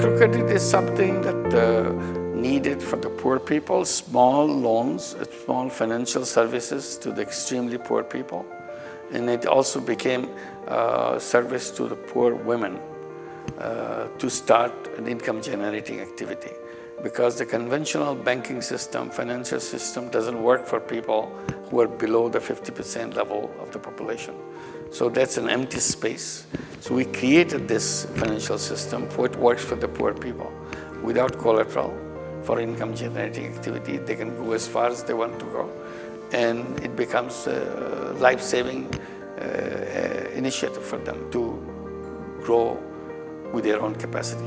Microcredit is something that needed for the poor people, small loans, small financial services to the extremely poor people. And it also became service to the poor women to start an income-generating activity. Because the conventional banking system, financial system doesn't work for people who are below the 50% level of the population. So that's an empty space. So we created this financial system which works for the poor people without collateral for income-generating activity. They can go as far as they want to go, and it becomes a life-saving initiative for them to grow with their own capacity.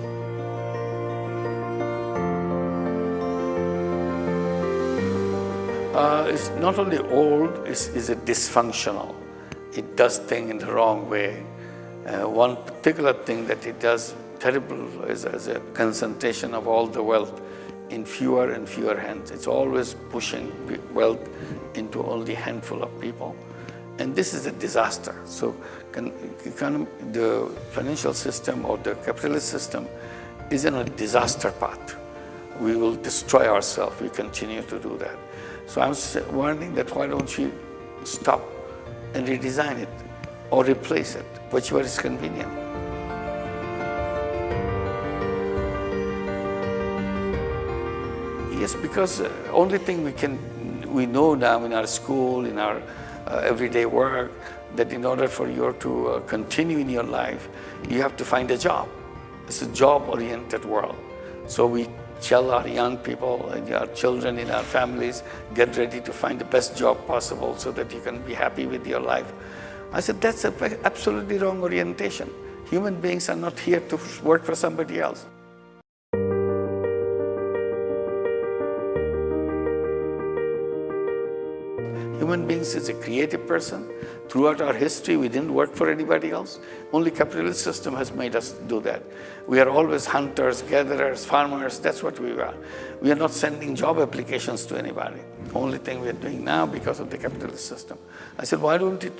It's not only old, it's dysfunctional. It does things in the wrong way. One particular thing that it does terrible is as a concentration of all the wealth in fewer and fewer hands. It's always pushing wealth into only a handful of people. And this is a disaster. So the financial system or the capitalist system is in a disaster path. We will destroy ourselves if we continue to do that. So I'm warning that why don't you stop and redesign it or replace it, whichever is convenient. Yes, because only thing we know now in our school, in our everyday work, that in order for you to continue in your life, you have to find a job. It's a job-oriented world. So we tell our young people, our children in our families, get ready to find the best job possible so that you can be happy with your life. I said, that's an absolutely wrong orientation. Human beings are not here to work for somebody else. Human beings is a creative person. Throughout our history, we didn't work for anybody else. Only capitalist system has made us do that. We are always hunters, gatherers, farmers. That's what we are. We are not sending job applications to anybody. Only thing we are doing now because of the capitalist system. I said, why don't you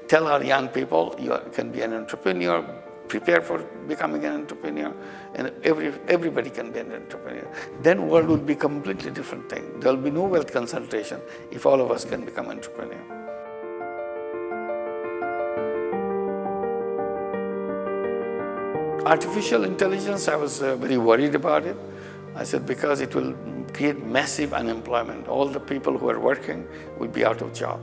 tell our young people you can be an entrepreneur, prepare for becoming an entrepreneur, and everybody can be an entrepreneur. Then world will be a completely different thing. There will be no wealth concentration if all of us can become entrepreneurs. Artificial intelligence, I was very worried about it. I said, because it will create massive unemployment. All the people who are working will be out of job.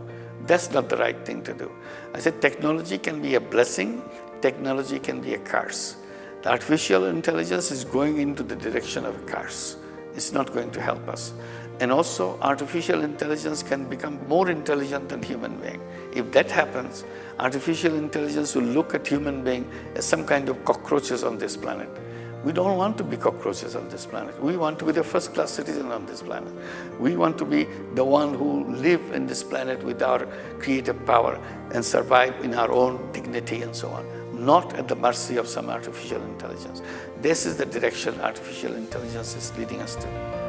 That's not the right thing to do. I said, technology can be a blessing. Technology can be a curse. The artificial intelligence is going into the direction of a curse. It's not going to help us. And also, artificial intelligence can become more intelligent than human being. If that happens, artificial intelligence will look at human being as some kind of cockroaches on this planet. We don't want to be cockroaches on this planet. We want to be the first-class citizen on this planet. We want to be the one who live in this planet with our creative power and survive in our own dignity and so on, not at the mercy of some artificial intelligence. This is the direction artificial intelligence is leading us to.